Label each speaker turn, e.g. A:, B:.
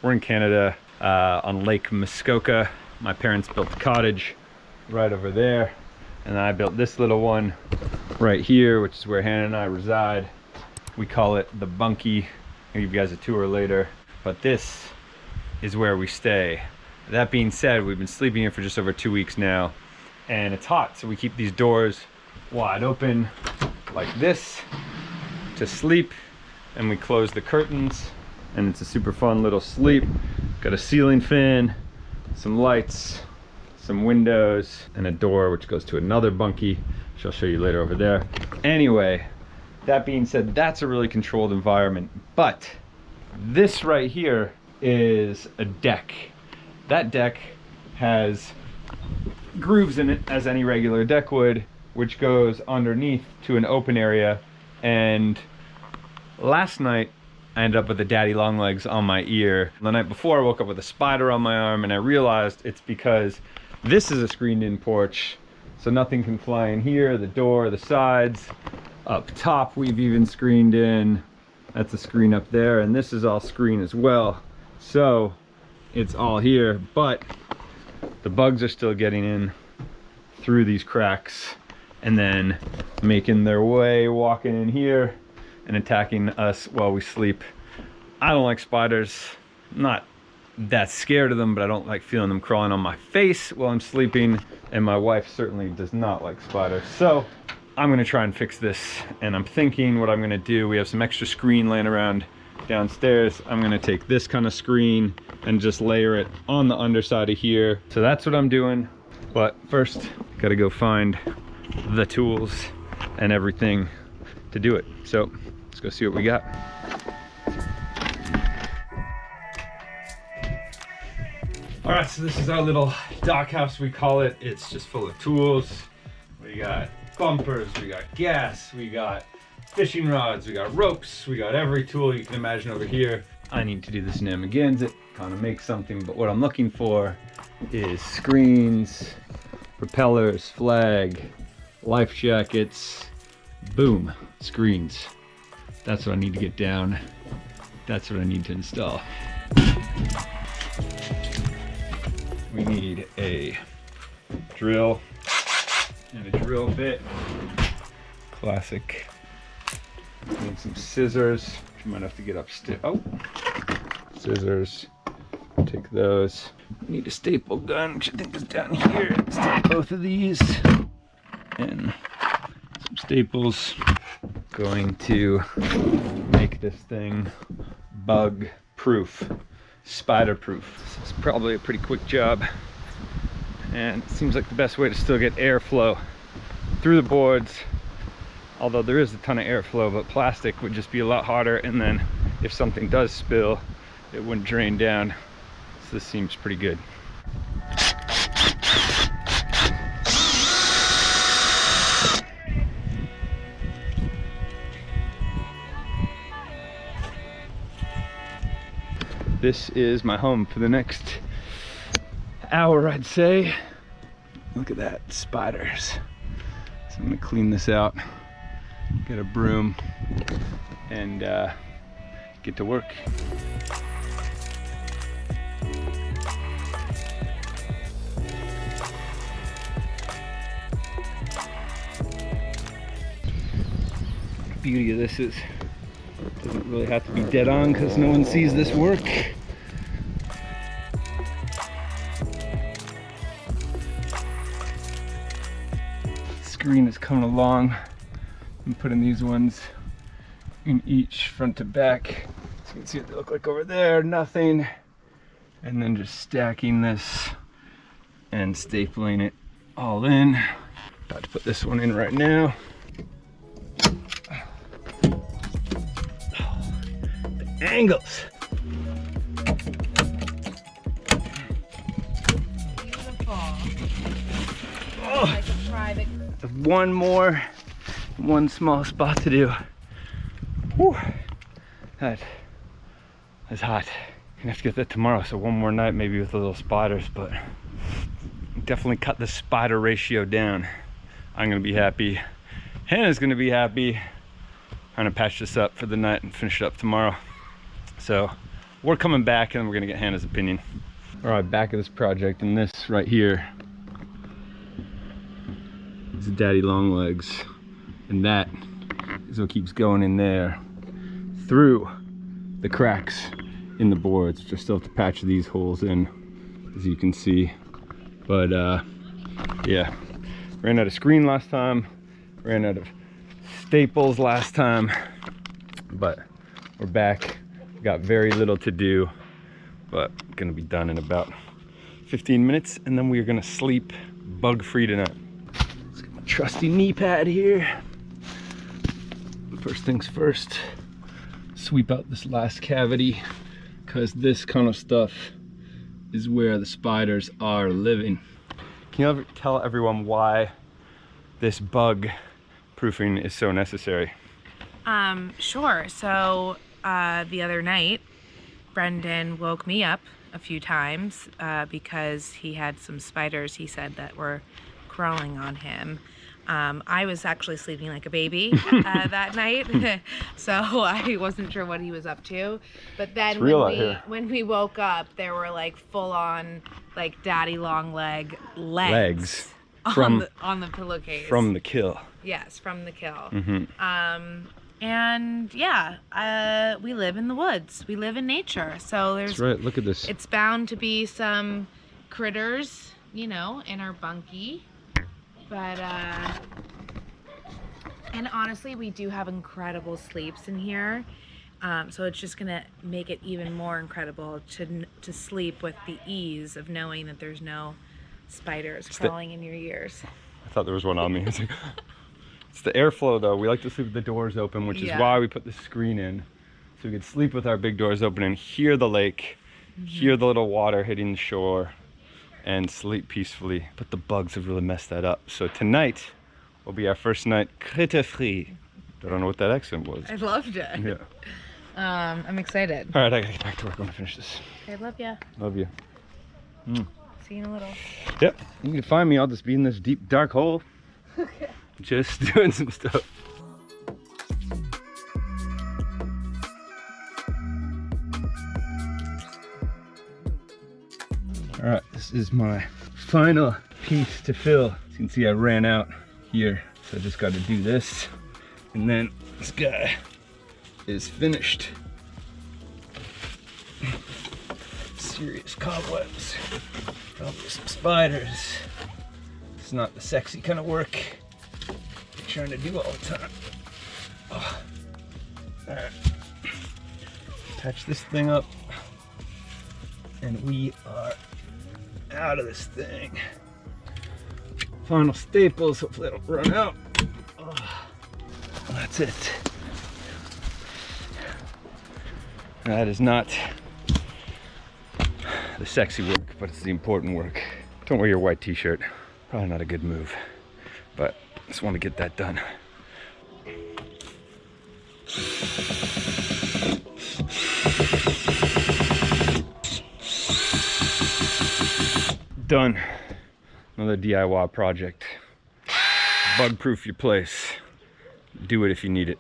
A: We're in Canada on Lake Muskoka. My parents built a cottage right over there, and I built this little one right here, which is where Hannah and I reside. We call it the Bunkie. I'll give you guys a tour later, but this is where we stay. That being said, we've been sleeping here for just over 2 weeks now, and it's hot, so we keep these doors wide open like this to sleep, and we close the curtains, and it's a super fun little sleep. Got a ceiling fan, some lights, some windows, and a door which goes to another bunkie, which I'll show you later over there. Anyway, that being said, that's a really controlled environment, but this right here is a deck. That deck has grooves in it, as any regular deck would, which goes underneath to an open area. And last night I ended up with a daddy long legs on my ear. The night before I woke up with a spider on my arm, and I realized it's because this is a screened in porch, so nothing can fly in here. The door, the sides, up top we've even screened in. That's a screen up there, and this is all screen as well. So it's all here, but the bugs are still getting in through these cracks and then making their way, walking in here and attacking us while we sleep. I don't like spiders. I'm not that scared of them, but I don't like feeling them crawling on my face while I'm sleeping, and my wife certainly does not like spiders. So I'm gonna try and fix this, and I'm thinking what I'm gonna do, we have some extra screen laying around downstairs. I'm gonna take this kind of screen and just layer it on the underside of here. So that's what I'm doing. But first, gotta go find the tools and everything to do it. So let's go see what we got. All right, so this is our little dock house, we call it. It's just full of tools. We got bumpers, we got gas, we got fishing rods, we got ropes, we got every tool you can imagine over here. I need to do this Namagansett, kind of make something, but what I'm looking for is screens, propellers, flag, life jackets, boom, screens. That's what I need to get down. That's what I need to install. We need a drill and a drill bit. Classic. Need some scissors, which you might have to get upstairs. Oh, scissors. Take those. Need a staple gun, which I think is down here. Let's take both of these and some staples. Going to make this thing bug proof, spider proof. This is probably a pretty quick job, and it seems like the best way to still get airflow through the boards. Although there is a ton of airflow, but plastic would just be a lot harder, and then if something does spill, it wouldn't drain down. So this seems pretty good. This is my home for the next hour, I'd say. Look at that, spiders. So I'm gonna clean this out, get a broom, and get to work. The beauty of this is it doesn't really have to be dead on because no one sees this work. Screen is coming along. I'm putting these ones in each front to back. So you can see what they look like over there, nothing. And then just stacking this and stapling it all in. About to put this one in right now. The angles. Oh, like a private. One small spot to do. Whew. That is hot. Gonna have to get that tomorrow, so one more night maybe with the little spiders, but definitely cut the spider ratio down. I'm gonna be happy. Hannah's gonna be happy. I'm gonna patch this up for the night and finish it up tomorrow. So we're coming back and we're gonna get Hannah's opinion. All right, back of this project, and this right here is Daddy Longlegs, and that is what keeps going in there through the cracks in the boards, which I still have to patch these holes in, as you can see. But yeah, ran out of screen last time, ran out of staples last time, but we're back. Got very little to do, but gonna be done in about 15 minutes, and then we are gonna sleep bug-free tonight. Let's get my trusty knee pad here. First things first, sweep out this last cavity, because this kind of stuff is where the spiders are living. Can you ever tell everyone why this bug proofing is so necessary?
B: Sure. So the other night, Brendan woke me up a few times because he had some spiders, he said, that were crawling on him. I was actually sleeping like a baby that night, so I wasn't sure what he was up to. But then when we woke up, there were like full-on like daddy long legs on the pillowcase.
A: From the kill.
B: Yes, from the kill.
A: Mm-hmm.
B: And yeah, we live in the woods. We live in nature, so there's.
A: That's right. Look at this.
B: It's bound to be some critters, you know, in our bunkie. But and honestly, we do have incredible sleeps in here, so it's just gonna make it even more incredible to sleep with the ease of knowing that there's no spiders crawling in your ears.
A: I thought there was one on me. It's the airflow though. We like to sleep with the doors open, which is why we put the screen in, so we could sleep with our big doors open and hear the lake, hear the little water hitting the shore, and sleep peacefully. But the bugs have really messed that up. So tonight will be our first night critter free. I don't know what that accent was.
B: I loved it.
A: Yeah.
B: I'm excited.
A: All right, I gotta get back to work. I'm gonna finish this.
B: Okay, love ya.
A: Love you.
B: See you in a little.
A: Yep. You can find me. I'll just be in this deep dark hole.
B: Okay.
A: Just doing some stuff. All right, this is my final piece to fill. As you can see, I ran out here, so I just got to do this, and then this guy is finished. Serious cobwebs, probably some spiders. It's not the sexy kind of work you're trying to do all the time. Oh. All right, patch this thing up, and we are out of this thing. Final staples, hopefully I don't run out. Oh, that's it. That is not the sexy work, but it's the important work. Don't wear your white t-shirt. Probably not a good move, but I just want to get that done. Done. Another DIY project. Bug-proof your place. Do it if you need it.